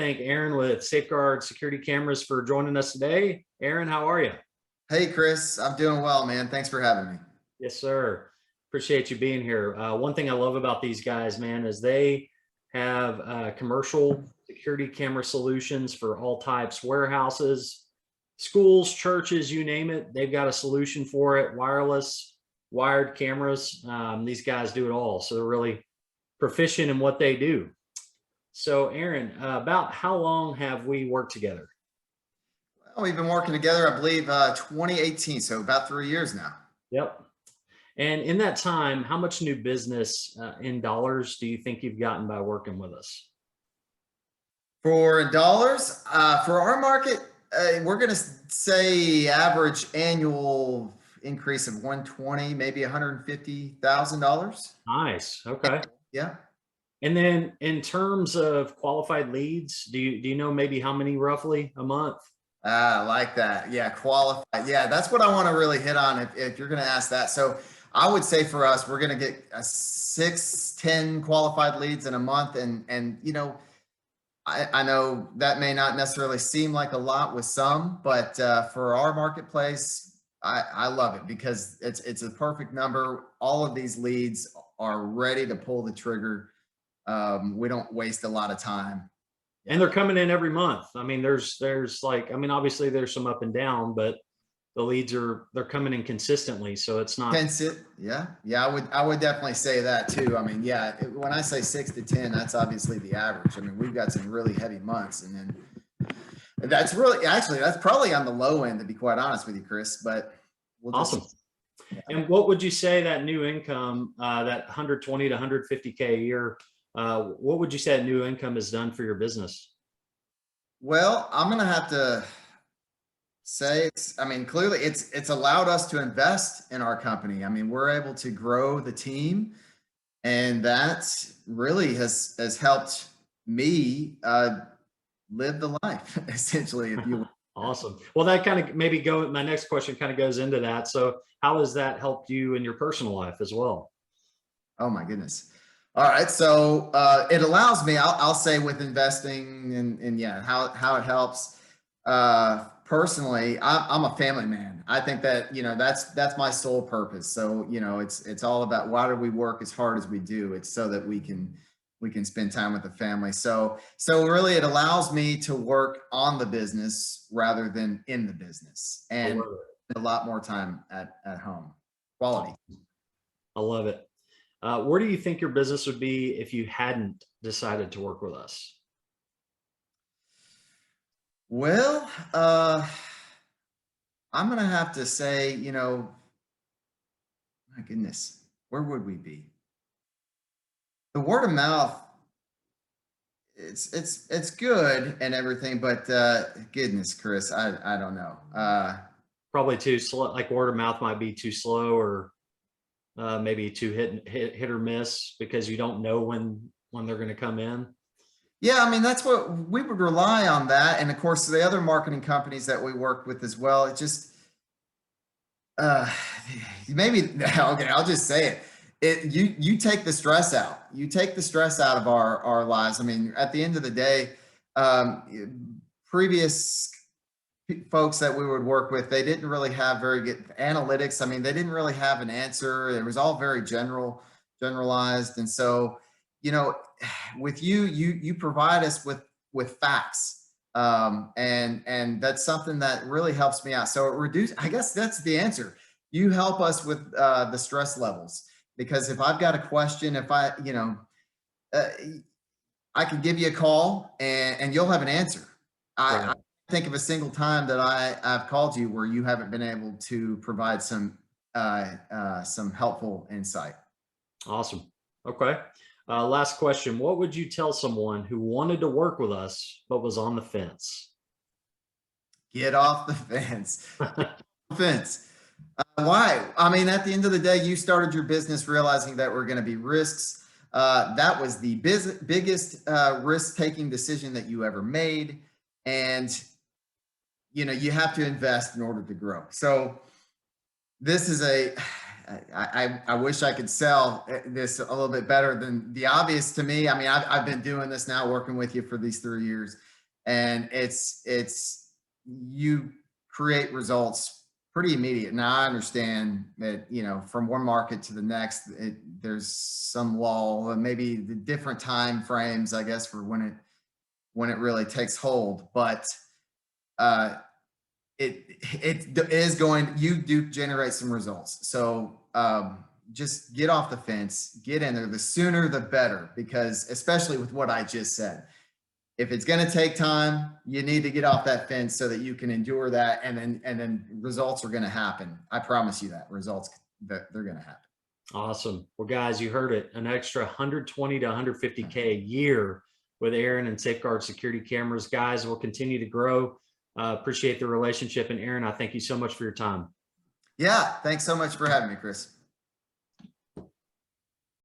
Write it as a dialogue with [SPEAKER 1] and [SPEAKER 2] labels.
[SPEAKER 1] thank Aaron with Safeguard Security Cameras for joining us today. Aaron, how are you?
[SPEAKER 2] Hey, Chris, I'm doing well, man. Thanks for having me.
[SPEAKER 1] Yes, sir. Appreciate you being here. One thing I love about these guys, man, is they have commercial security camera solutions for all types, warehouses, schools, churches, you name it. They've got a solution for it, wireless, wired cameras. These guys do it all. So they're really proficient in what they do. So Aaron, about how long have we worked together?
[SPEAKER 2] Well, we've been working together, I believe, 2018, so about 3 years now.
[SPEAKER 1] Yep. And in that time, how much new business in dollars do you think you've gotten by working with us?
[SPEAKER 2] For dollars, for our market, we're going to say average annual increase of 120, maybe $150,000.
[SPEAKER 1] Nice. Okay.
[SPEAKER 2] Yeah.
[SPEAKER 1] And then in terms of qualified leads, do you know maybe how many roughly a month?
[SPEAKER 2] I like that. Yeah, qualified. Yeah, that's what I want to really hit on if you're going to ask that. So I would say for us, we're going to get 6, 10 qualified leads in a month. And I know that may not necessarily seem like a lot with some, but for our marketplace, I love it because it's a perfect number. All of these leads are ready to pull the trigger. We don't waste a lot of time.
[SPEAKER 1] And they're coming in every month. I mean, there's like, I mean, obviously there's some up and down, but the leads they're coming in consistently. So it's not.
[SPEAKER 2] Yeah. I would definitely say that too. I mean, yeah, when I say 6 to 10, that's obviously the average. I mean, we've got some really heavy months, and then that's probably on the low end, to be quite honest with you, Chris, but
[SPEAKER 1] awesome. Yeah. And what would you say that new income, that 120 to 150K a year, what would you say that new income has done for your business?
[SPEAKER 2] Well, I'm going to have to say clearly it's allowed us to invest in our company. I mean, we're able to grow the team, and that really has helped me live the life, essentially, if you will.
[SPEAKER 1] Awesome. Well, that kind of my next question kind of goes into that. So how has that helped you in your personal life as well?
[SPEAKER 2] Oh my goodness. All right. So it allows me, I'll say, with investing and yeah, how it helps. Personally, I'm a family man. I think that, that's my sole purpose. So, it's all about why do we work as hard as we do? It's so that we can spend time with the family. So really it allows me to work on the business rather than in the business, and a lot more time at home. Quality.
[SPEAKER 1] I love it. Where do you think your business would be if you hadn't decided to work with us?
[SPEAKER 2] Well, I'm going to have to say, my goodness, where would we be? The word of mouth, it's good and everything, but goodness, Chris, I don't know.
[SPEAKER 1] Probably too slow, like word of mouth might be too slow, or maybe too hit or miss because you don't know when they're going to come in.
[SPEAKER 2] Yeah, I mean, that's what we would rely on that. And of course, the other marketing companies that we work with as well, it just, maybe, okay, I'll just say it. You take the stress out. You take the stress out of our lives. I mean, at the end of the day, previous folks that we would work with, they didn't really have very good analytics. I mean, they didn't really have an answer. It was all very generalized. And so, with you provide us with facts, and that's something that really helps me out. So I guess that's the answer. You help us with the stress levels, because if I've got a question, if I can give you a call and you'll have an answer. Right. I think of a single time that I've called you where you haven't been able to provide some helpful insight.
[SPEAKER 1] Awesome. Okay. Last question. What would you tell someone who wanted to work with us, but was on the fence?
[SPEAKER 2] Get off the fence. Why? I mean, at the end of the day, you started your business realizing that we're going to be risks. That was the biggest risk-taking decision that you ever made. And, you have to invest in order to grow. So this is I wish I could sell this a little bit better than the obvious to me. I mean, I've been doing this now, working with you for these 3 years. and you create results pretty immediate. Now I understand that, you know, from one market to the next, there's some lull, and maybe the different time frames, I guess, for when it really takes hold. But it is going, you do generate some results. So just get off the fence, get in there. The sooner the better, because especially with what I just said, if it's going to take time, you need to get off that fence so that you can endure that, and then results are going to happen. I promise you that results, that they're going to happen.
[SPEAKER 1] Awesome. Well, guys, you heard it. An extra 120 to 150K a year with Aaron and Safeguard Security Cameras. Guys, we'll continue to grow. Appreciate the relationship. And Aaron, I thank you so much for your time.
[SPEAKER 2] Yeah. Thanks so much for having me, Chris.